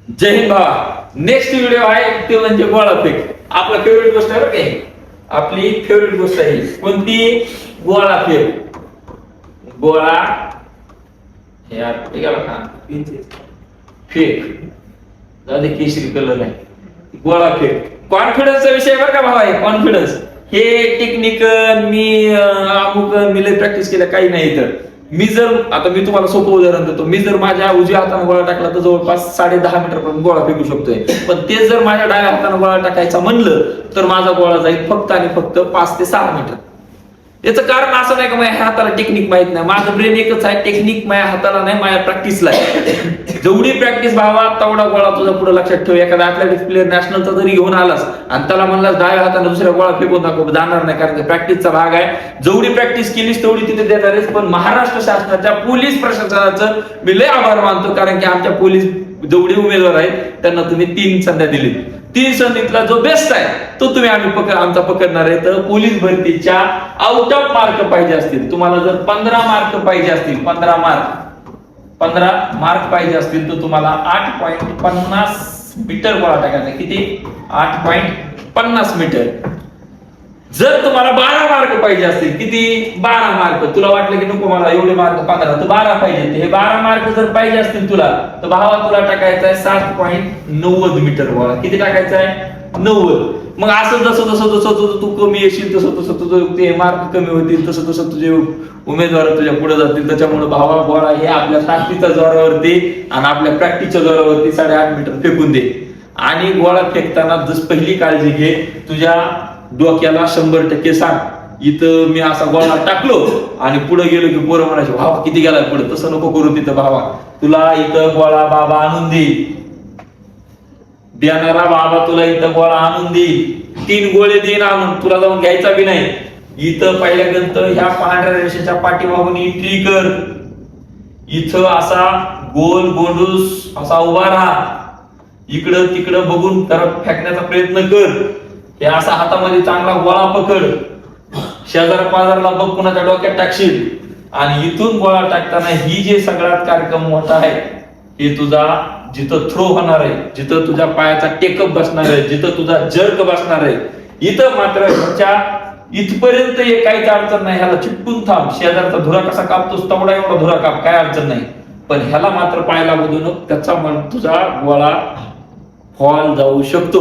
जय हिंद भावा. Next video आहे ते म्हणजे गोळा फेक. आपला फेवरेट गोष्ट आहे बरं काय, आपली फेवरेट गोष्ट आहे. कोणती? गोळा फेक. गोळा हे फेक जाऊ दे, केशरी कलर आहे. गोळा फेक कॉन्फिडन्सचा विषय बरं का भावा. आहे कॉन्फिडन्स. हे टेक्निक मी अमुक मी लय प्रॅक्टिस केलं काही नाही. तर मी तुम्हाला सोपं उदाहरण देतो. मी जर माझ्या उजव्या हाताने गोळा टाकला तर जवळपास 10.5 मीटर पर्यंत गोळा फेकू शकतोय. पण ते जर माझ्या डाव्या हाताने गोळा टाकायचा म्हणलं तर माझा गोळा जाईल फक्त आणि फक्त 5 ते 6 मीटर. याचं कारण असं नाही का माझ्या हाताला टेक्निक माहित नाही. माझं ब्रेन एकच आहे, टेक्निक माझ्या हाताला नाही, माझ्या प्रॅक्टिसला आहे. जेवढी प्रॅक्टिस भावा तेवढा गोळा तुझा पुढे लक्षात ठेव. एखादा ॲथलेटिक्स प्लेअर नॅशनलचा जरी घेऊन आलास आणि त्याला म्हणलास डाव्या हाताने दुसऱ्या गोळा फेकून दाखव, जाणार नाही, कारण प्रॅक्टिसचा भाग आहे. जेवढी प्रॅक्टिस केलीस तेवढी तिथे देणार आहेस. पण महाराष्ट्र शासनाच्या पोलीस प्रशासनाचं मी लय आभार मानतो, कारण की आमच्या पोलीस जेवढे उमेदवार आहेत त्यांना तुम्ही 3 संध्या दिलीत. 3 संधीतला जो बेस्ट आहे तो तुम्ही आमचा पकडणार आहे. तर पोलीस भरतीच्या आउट ऑफ मार्क पाहिजे असतील तुम्हाला, जर 15 मार्क पाहिजे असतील, 15 मार्क पाहिजे असतील तर तुम्हाला 8.50 मीटर गोळा टाकायचा. किती? 8.50 मीटर. जर तुम्हाला 12 मार्क पाहिजे असतील, किती? 12 मार्क. तुला वाटलं की नको मला एवढे मार्क 15, तर 12 पाहिजे. हे 12 मार्क जर पाहिजे असतील तुला, तर भावा तुला टाकायचा आहे 7.90 मीटर गोळा. किती टाकायचा आहे? 90. मग असं जसं जसं जसं जसं तू कमी येशील तसं तसं तुझं ते मार्क कमी होतील, तसं तसं तुझे उमेदवार तुझ्या पुढे जातील. त्याच्यामुळे भावा गोळा हे आपल्या ताकदीच्या जोरावरती आणि आपल्या प्रॅक्टिसच्या जोरावरती 8.5 मीटर फेकून दे. आणि गोळा फेकताना पहिली काळजी घे, तुझ्या डोक्याला 100% सांग, इथं मी असा गोळा टाकलो आणि पुढे गेलो की पोरं म्हणायचे भावा किती गेला पुढे. तसं नको करू. तिथं भावा तुला इथं गोळा बाबा आणून देणारा बाबा तुला इथं गोळा आणून देईल. 3 गोळे देईन आणून, तुला जाऊन घ्यायचा बी नाही. इथं पहिल्यापर्यंत ह्या पांढऱ्या रेषेच्या पाठीमागून एंट्री कर. इथं असा गोल गोंडूस असा उभा राहा. इकडं तिकडं बघून तरफ फेकण्याचा प्रयत्न कर. हे असा हातामध्ये चांगला गोळा पकड. शेजारा पाजाराला बघ कुणाच्या डोक्यात टाकशील. आणि इथून गोळा टाकताना ही जे सगळ्यात कार्यक्रम मोठा आहे, हे तुझा जिथं थ्रो होणार आहे, जिथं तुझ्या पायाचा टेकअप बसणार आहे, जिथं तुझा जर्क बसणार आहे, इथं मात्र ह्याच्या इथपर्यंत काहीच अडचण नाही. ह्याला चिटकून थांब. शेजारचा धुरा कसा कापतोस तेवढा एवढा धुरा काप, काय अडचण नाही. पण ह्याला मात्र पायाला बघू नको, त्याचा तुझा गोळा फॉल जाऊ शकतो.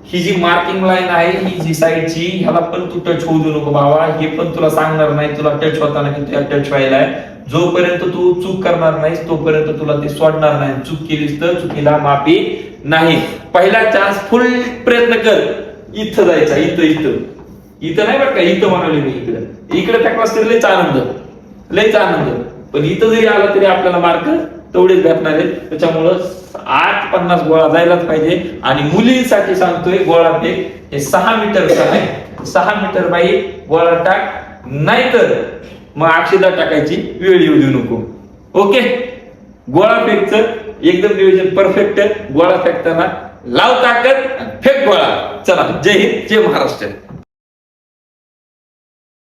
ही जी मार्किंग लाईन आहे, ही जी साईडची, ह्याला पण तू टच होऊ देऊ नको भावा. हे पण तुला सांगणार नाही तुला टच होताना की तुला टच व्हायला आहे. जोपर्यंत तू चूक करणार नाहीस तोपर्यंत तुला ते सोडणार नाही. चूक केलीस तर चुकीला माफी नाही. पहिला चान्स फुल प्रयत्न कर. इथं जायचा, इथं इथं इथं नाही बरं का, इथं म्हणाले मी. इकडे टाकलास तरी लयच आनंद. पण इथं जरी आला तरी आपल्याला मार्क तेवढेच भेटणार आहेत. त्याच्यामुळं 8.50 गोळा जायलाच पाहिजे. आणि मुलींसाठी सांगतोय गोळा फेक हे 6 मीटरचा आहे. 6 मीटर बाई गोळा टाक, नाहीतर मग अक्षदा टाकायची वेळ येऊ देऊ नको. ओके. गोळा फेकचं एकदम नियोजन परफेक्ट. गोळा फेकताना लाव ताकद, फेक गोळा. चला, जय हिंद, जय महाराष्ट्र.